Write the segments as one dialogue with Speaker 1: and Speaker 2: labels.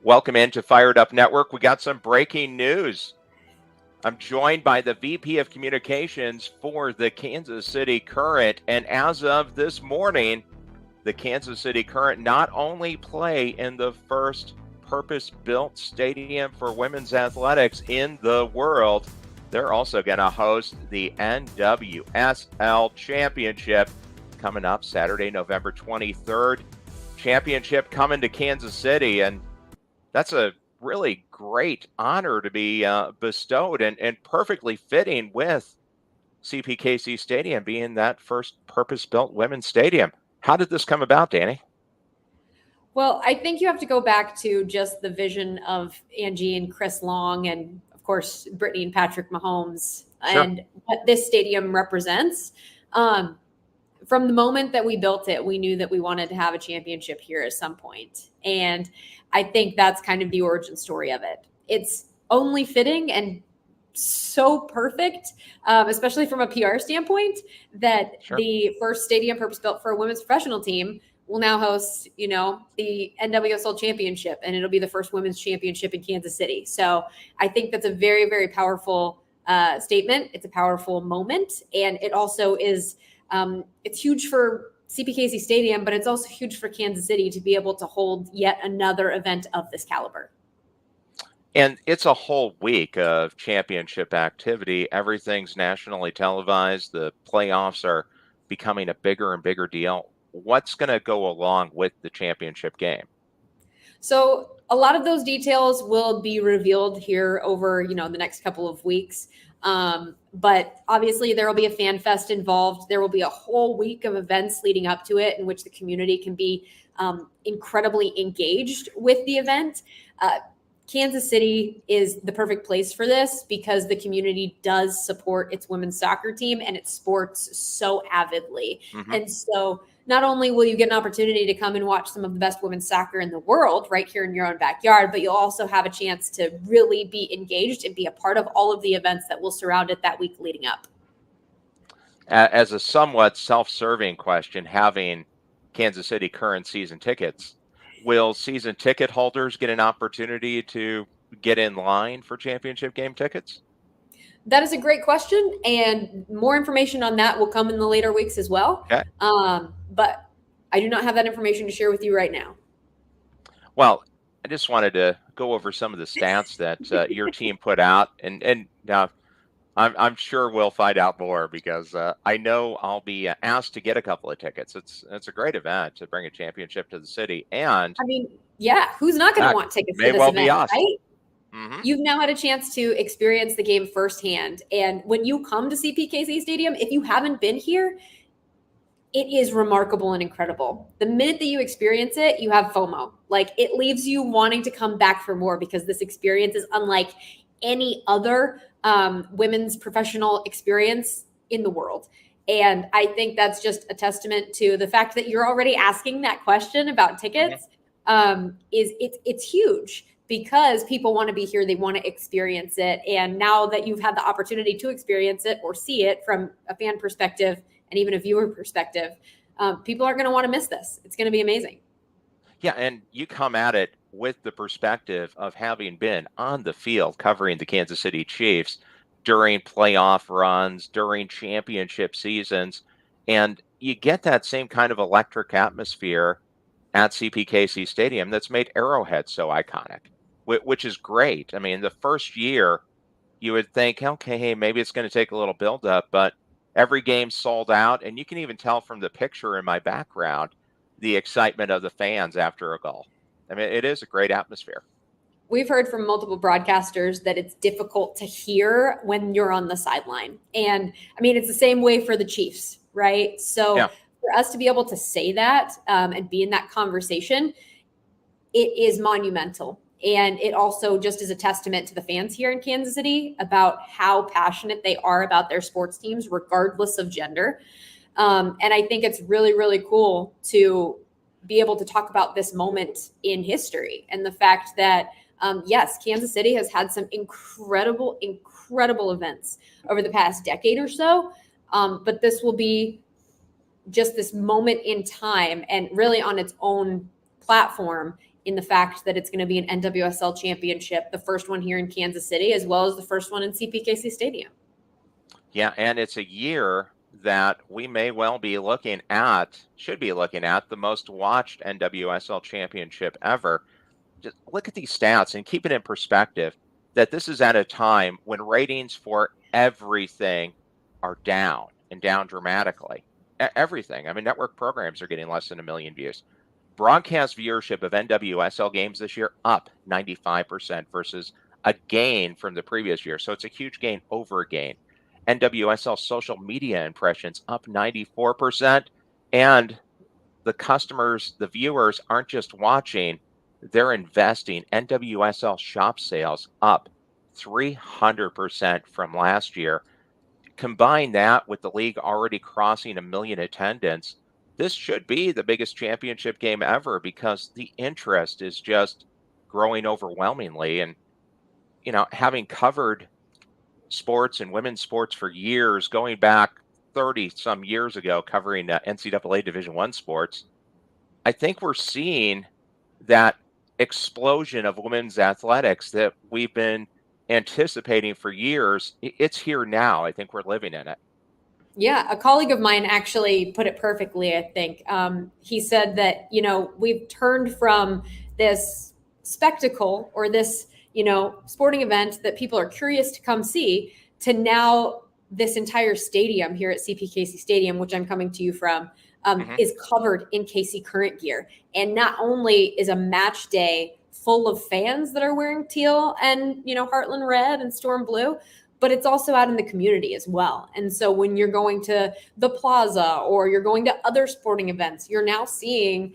Speaker 1: Welcome into Fired Up Network. We got some breaking news. I'm joined by the VP of Communications for the Kansas City Curent. And as of this morning, the Kansas City Curent not only play in the first purpose-built stadium for women's athletics in the world, they're also going to host the NWSL Championship coming up Saturday, November 23rd. Championship coming to Kansas City, and that's a really great honor to be bestowed and perfectly fitting with CPKC Stadium being that first purpose-built women's stadium. How did this come about, Dani?
Speaker 2: Well, I think you have to go back to just the vision of Angie and Chris Long and, of course, Brittany and Patrick Mahomes and what this stadium represents. From the moment that we built it, we knew that we wanted to have a championship here at some point. And I think that's kind of the origin story of it. It's only fitting and so perfect, especially from a PR standpoint, that the first stadium purpose-built for a women's professional team will now host, the NWSL Championship, and it'll be the first women's championship in Kansas City. So I think that's a very, very powerful statement. It's a powerful moment, and it also is it's huge for CPKC Stadium, but it's also huge for Kansas City to be able to hold yet another event of this caliber.
Speaker 1: And it's a whole week of championship activity. Everything's nationally televised. The playoffs are becoming a bigger and bigger deal. What's going to go along with the championship game?
Speaker 2: So a lot of those details will be revealed here over, the next couple of weeks. But obviously there will be a fan fest involved. There will be a whole week of events leading up to it in which the community can be incredibly engaged with the event. Kansas City is the perfect place for this because the community does support its women's soccer team and its sports so avidly. Mm-hmm. And so not only will you get an opportunity to come and watch some of the best women's soccer in the world right here in your own backyard, but you'll also have a chance to really be engaged and be a part of all of the events that will surround it that week leading up.
Speaker 1: As a somewhat self-serving question, having Kansas City Curent season tickets, will season ticket holders get an opportunity to get in line for championship game tickets?
Speaker 2: That is a great question, and more information on that will come in the later weeks as well.
Speaker 1: Okay.
Speaker 2: But I do not have that information to share with you right now.
Speaker 1: Well, I just wanted to go over some of the stats that your team put out, and now I'm sure we'll find out more because I know I'll be asked to get a couple of tickets. It's a great event to bring a championship to the city, and
Speaker 2: who's not going to want tickets to this event, right?
Speaker 1: Mm-hmm.
Speaker 2: You've now had a chance to experience the game firsthand, and when you come to CPKC Stadium, if you haven't been here, it is remarkable and incredible. The minute that you experience it, you have FOMO. Like, it leaves you wanting to come back for more because this experience is unlike any other women's professional experience in the world. And I think that's just a testament to the fact that you're already asking that question about tickets. It's huge because people want to be here. They want to experience it. And now that you've had the opportunity to experience it or see it from a fan perspective and even a viewer perspective, people aren't going to want to miss this. It's going to be amazing.
Speaker 1: Yeah, and you come at it with the perspective of having been on the field covering the Kansas City Chiefs during playoff runs, during championship seasons, and you get that same kind of electric atmosphere at CPKC Stadium that's made Arrowhead so iconic, which is great. I mean, the first year you would think, okay, hey, maybe it's going to take a little buildup, but every game sold out, and you can even tell from the picture in my background the excitement of the fans after a goal. I mean, it is a great atmosphere.
Speaker 2: We've heard from multiple broadcasters that it's difficult to hear when you're on the sideline. And I mean, it's the same way for the Chiefs, right? So for us to be able to say that and be in that conversation, it is monumental. And it also just is a testament to the fans here in Kansas City about how passionate they are about their sports teams, regardless of gender. And I think it's really, really cool to be able to talk about this moment in history and the fact that, yes, Kansas City has had some incredible events over the past decade or so. But this will be just this moment in time and really on its own platform in the fact that it's going to be an NWSL championship, the first one here in Kansas City, as well as the first one in CPKC Stadium.
Speaker 1: Yeah, and it's a year that we may well be should be looking at the most watched NWSL championship ever. Just look at these stats and keep it in perspective that this is at a time when ratings for everything are down and down dramatically. Everything. I mean, network programs are getting less than 1 million views. Broadcast viewership of NWSL games this year up 95% versus a gain from the previous year. So it's a huge gain over gain. NWSL social media impressions up 94%. And the viewers aren't just watching, they're investing. NWSL shop sales up 300% from last year. Combine that with the league already crossing 1 million attendance. This should be the biggest championship game ever because the interest is just growing overwhelmingly. And, having covered sports and women's sports for years, going back 30 some years ago, covering NCAA Division I sports, I think we're seeing that explosion of women's athletics that we've been anticipating for years. It's here now. I think we're living in it.
Speaker 2: Yeah, a colleague of mine actually put it perfectly, I think. He said that, we've turned from this spectacle or this, sporting event that people are curious to come see to now this entire stadium here at CPKC Stadium, which I'm coming to you from, is covered in KC Curent gear. And not only is a match day full of fans that are wearing teal and, Heartland red and Storm blue, but it's also out in the community as well. And so when you're going to the plaza or you're going to other sporting events, you're now seeing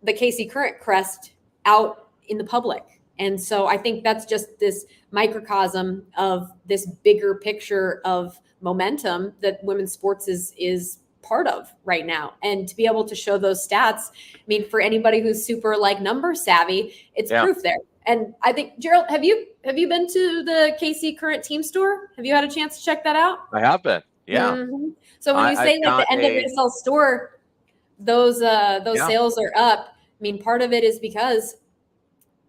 Speaker 2: the KC Curent crest out in the public. And so I think that's just this microcosm of this bigger picture of momentum that women's sports is part of right now. And to be able to show those stats, I mean, for anybody who's super number savvy, it's proof there. And I think, Gerald, have you been to the KC Curent team store? Have you had a chance to check that out?
Speaker 1: I have been. Yeah.
Speaker 2: Mm-hmm. So when you say the NWSL store, those sales are up. I mean, part of it is because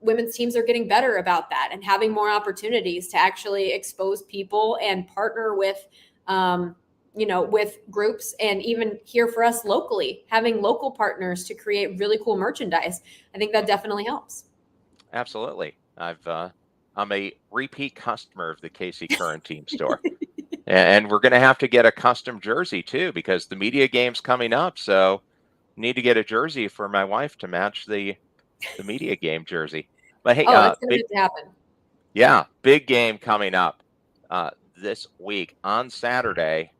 Speaker 2: women's teams are getting better about that and having more opportunities to actually expose people and partner with, with groups, and even here for us locally, having local partners to create really cool merchandise. I think that definitely helps.
Speaker 1: Absolutely. I'm a repeat customer of the KC Curent team store. And we're going to have to get a custom jersey too, because the media game's coming up. So need to get a jersey for my wife to match the media game jersey. But hey,
Speaker 2: it's going to happen.
Speaker 1: Yeah, big game coming up this week on Saturday,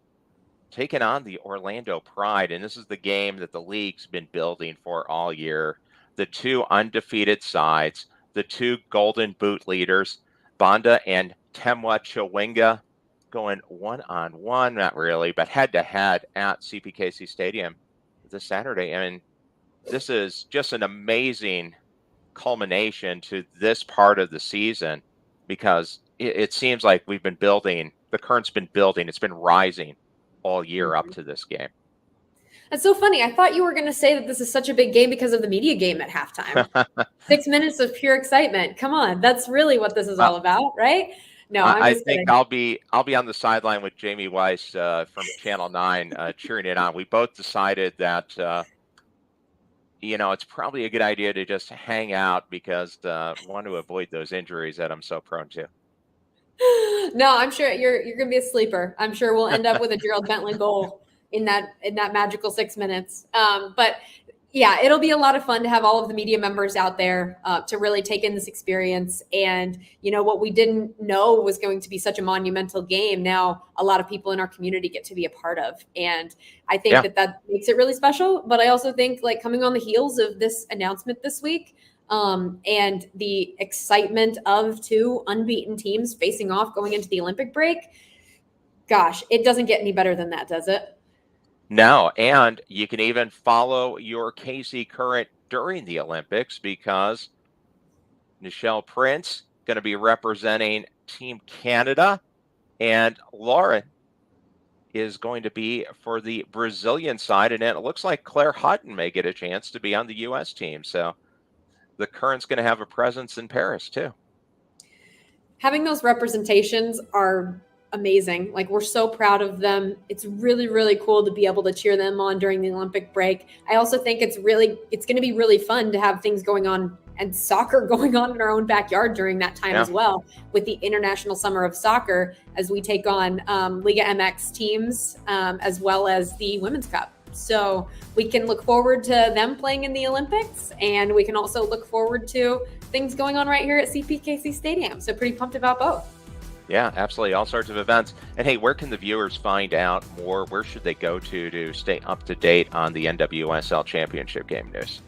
Speaker 1: taking on the Orlando Pride. And this is the game that the league's been building for all year. The two undefeated sides, the two golden boot leaders, Banda and Temwa Chawinga, going one-on-one, not really, but head-to-head at CPKC Stadium this Saturday. I mean, this is just an amazing culmination to this part of the season, because it seems like we've been building, the Current's been building, it's been rising all year up to this game.
Speaker 2: That's so funny. I thought you were going to say that this is such a big game because of the media game at halftime. 6 minutes of pure excitement. Come on. That's really what this is all about, right? No,
Speaker 1: I think I'll be on the sideline with Jamie Weiss from Channel 9 cheering it on. We both decided that it's probably a good idea to just hang out because want to avoid those injuries that I'm so prone to.
Speaker 2: No, I'm sure you're going to be a sleeper. I'm sure we'll end up with a Gerald Bentley goal in that magical 6 minutes. But yeah, it'll be a lot of fun to have all of the media members out there to really take in this experience. And, what we didn't know was going to be such a monumental game, now a lot of people in our community get to be a part of. And I think that makes it really special. But I also think coming on the heels of this announcement this week, and the excitement of two unbeaten teams facing off going into the Olympic break, gosh, it doesn't get any better than that, does it?
Speaker 1: No, and you can even follow your KC Curent during the Olympics, because Nichelle Prince going to be representing Team Canada, and Lauren is going to be for the Brazilian side, and it looks like Claire Hutton may get a chance to be on the U.S. team. So the Current's going to have a presence in Paris too.
Speaker 2: Having those representations are amazing. Like, we're so proud of them. It's really, really cool to be able to cheer them on during the Olympic break. I also think it's going to be really fun to have things going on and soccer going on in our own backyard during that time as well, with the International Summer of Soccer, as we take on Liga MX teams, as well as the Women's Cup. So we can look forward to them playing in the Olympics, and we can also look forward to things going on right here at CPKC Stadium. So pretty pumped about both.
Speaker 1: Yeah, absolutely. All sorts of events. And hey, where can the viewers find out more? Where should they go to stay up to date on the NWSL Championship Game news?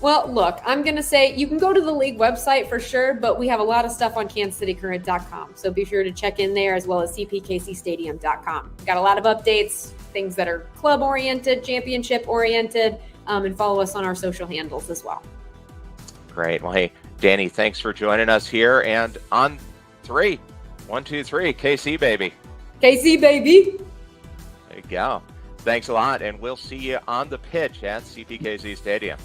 Speaker 2: Well, look, I'm going to say you can go to the league website for sure, but we have a lot of stuff on kansascitycurrent.com. So be sure to check in there, as well as cpkcstadium.com. We've got a lot of updates, things that are club-oriented, championship-oriented, and follow us on our social handles as well.
Speaker 1: Great. Well, hey, Dani, thanks for joining us here. And on 3, 1, 2, 3, KC, baby.
Speaker 2: KC, baby.
Speaker 1: There you go. Thanks a lot, and we'll see you on the pitch at CPKC Stadium.